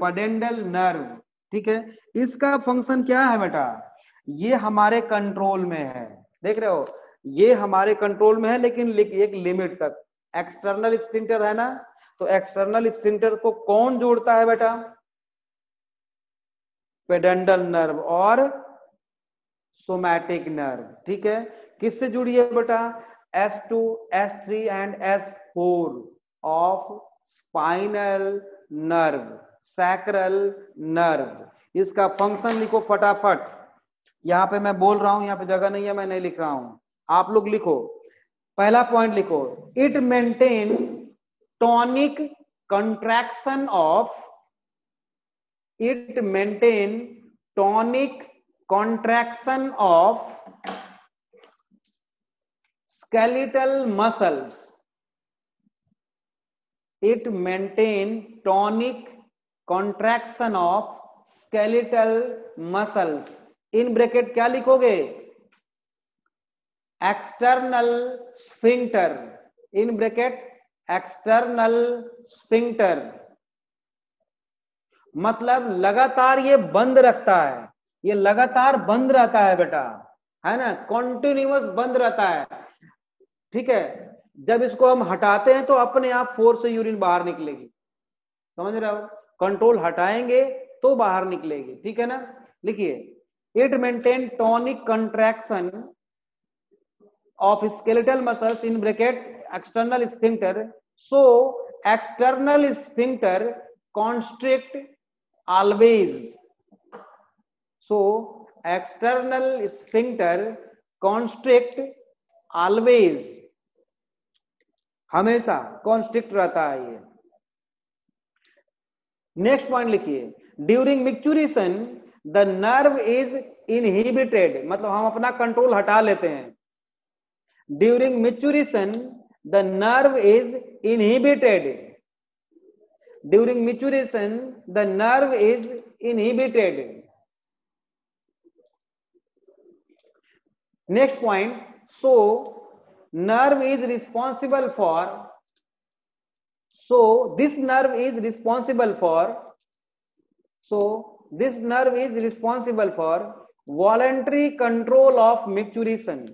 पेडेंडल नर्व। ठीक है, इसका फंक्शन क्या है बेटा? ये हमारे कंट्रोल में है, देख रहे हो, ये हमारे कंट्रोल में है, लेकिन एक लिमिट तक। एक्सटर्नल स्फिंक्टर है ना, तो एक्सटर्नल स्फिंक्टर को कौन जोड़ता है बेटा? पेडेंडल नर्व और सोमैटिक नर्व। ठीक है, किससे जुड़ी है बेटा? S2 S3 and S4 of spinal nerve, sacral nerve. इसका फंक्शन लिखो फटाफट, यहां पे मैं बोल रहा हूं, यहां पे जगह नहीं है, मैं नहीं लिख रहा हूं, आप लोग लिखो। पहला पॉइंट लिखो, it maintain tonic contraction of, it maintain tonic contraction of skeletal muscles, it maintain tonic contraction of skeletal muscles। In bracket क्या लिखोगे? External sphincter, in bracket external sphincter, मतलब लगातार ये बंद रखता है, ये लगातार बंद रहता है बेटा, है ना, कॉन्टिन्यूअस बंद रहता है। ठीक है, जब इसको हम हटाते हैं तो अपने आप फोर्स से यूरिन बाहर निकलेगी, समझ रहे हो, कंट्रोल हटाएंगे तो बाहर निकलेगी। ठीक है ना, लिखिए, it maintain tonic contraction of skeletal muscles in bracket external sphincter, so external sphincter constrict always, so external sphincter constrict always, हमेशा constrict रहता है ये। नेक्स्ट पॉइंट लिखिए, during micturition the nerve is inhibited, मतलब हम अपना कंट्रोल हटा लेते हैं। During micturition the nerve is inhibited, during maturation the nerve is inhibited। next point, so nerve is responsible for, so this nerve is responsible for, so this nerve is responsible for voluntary control of micturition,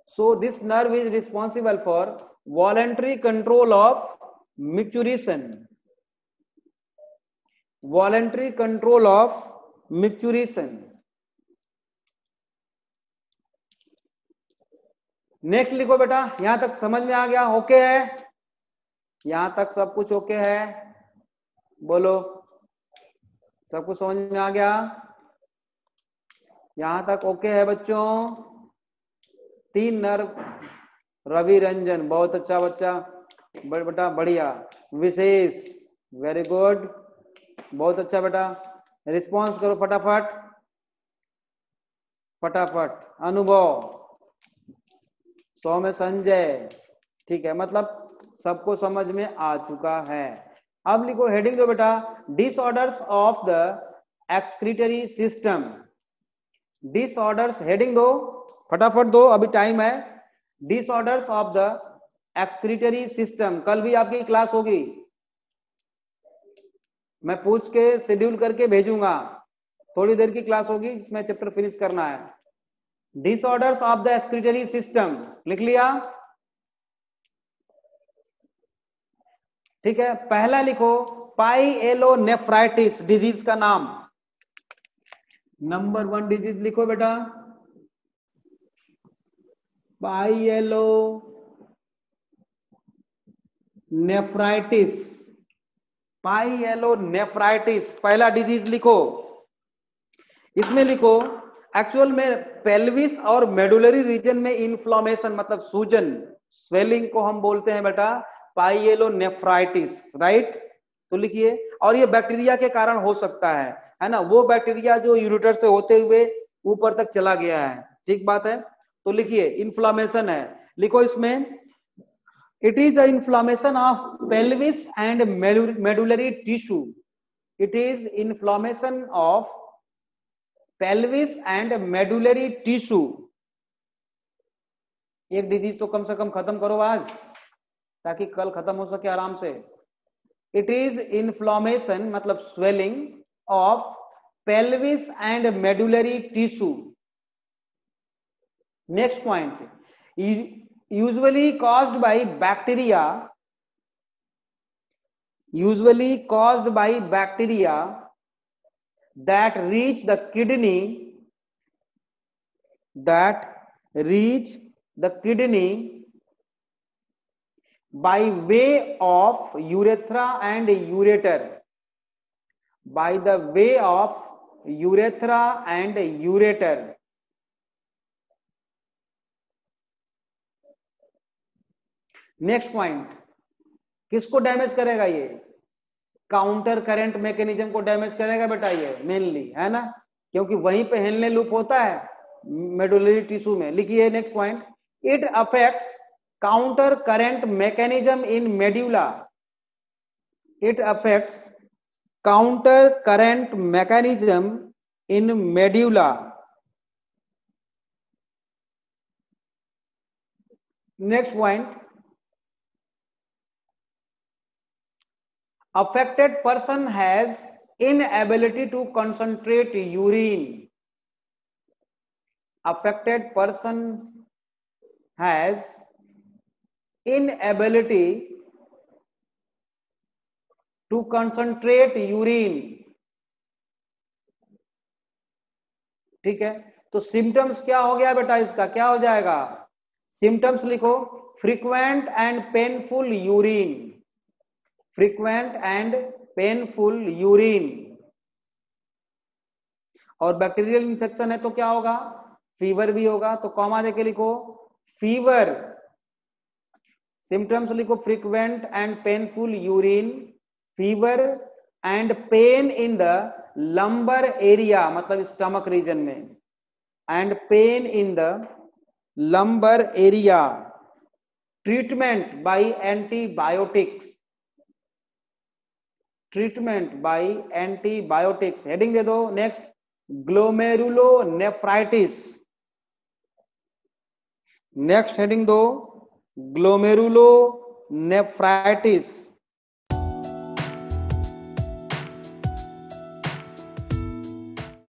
so this nerve is responsible for voluntary control of micturition, voluntary control of micturition। Next लिखो बेटा, यहां तक समझ में आ गया? Okay है, यहां तक सब कुछ ओके है? बोलो, सब कुछ समझ में आ गया? यहां तक ओके है बच्चों? तीन नर्व, रवि रंजन बहुत अच्छा बच्चा, बेटा बढ़िया। विशेष वेरी गुड, बहुत अच्छा बेटा, रिस्पॉन्स करो फटाफट फटाफट। अनुभव, 100 में संजय, ठीक है, मतलब सबको समझ में आ चुका है। अब लिखो, हेडिंग दो बेटा, disorders of the excretory system. Disorders, heading दो फटाफट दो, अभी टाइम है। Disorders of the excretory system, कल भी आपकी क्लास होगी, मैं पूछ के शेड्यूल करके भेजूंगा, थोड़ी देर की क्लास होगी जिसमें चैप्टर फिनिश करना है। Disorders of the excretory system लिख लिया, ठीक है। पहला लिखो, पाइएलोनेफ्राइटिस डिजीज का नाम, नंबर 1 डिजीज लिखो बेटा, पाइएलोनेफ्राइटिस। पाइएलोनेफ्राइटिस पहला डिजीज लिखो। इसमें लिखो, एक्चुअल में पेल्विस और मेडुलरी रीजन में इन्फ्लामेशन मतलब सूजन, स्वेलिंग को हम बोलते हैं बेटा पाइएलोनेफ्राइटिस, राइट। तो लिखिए, और ये बैक्टीरिया के कारण हो सकता है ना, वो बैक्टीरिया जो यूरेटर से होते हुए ऊपर तक चला गया है, ठीक बात है। तो लिखिए, इन्फ्लामेशन है, लिखो इसमें, it is an inflammation of pelvis and medullary tissue. It is inflammation of pelvis and medullary tissue. एक डिजीज तो कम से कम खत्म करो आज, ताकि कल खत्म हो सके आराम से। It is inflammation मतलब swelling of pelvis and medullary tissue. Next point, usually caused by bacteria, usually caused by bacteria that reach the kidney, that reach the kidney by way of urethra and ureter, by the way of urethra and ureter. Next point, किसको damage करेगा ये, counter current mechanism को damage करेगा बेटा ये mainly, है ना, क्योंकि वहीं पे हेनले लूप होता है मेडुलरी टिश्यू में। लिखिए next point, it affects counter current mechanism in medulla, it affects counter current mechanism in medulla. Next point, affected person has inability to concentrate urine, affected person has inability to concentrate urine, ठीक है। तो symptoms क्या हो गया बेटा, इसका क्या हो जाएगा, सिम्टम्स लिखो, frequent and painful urine, frequent and painful urine. और बैक्टीरियल इन्फेक्शन है तो क्या होगा, फीवर भी होगा, तो कॉमा देके लिखो फीवर। सिम्टम्स लिखो, frequent and painful urine, fever and pain in the lumbar area मतलब स्टमक रीजन में, and pain in the lumbar area. Treatment by antibiotics, treatment by antibiotics. Heading दे दो नेक्स्ट, ग्लोमेरुलोनेफ्राइटिस, नेक्स्ट हेडिंग दो glomerulonephritis.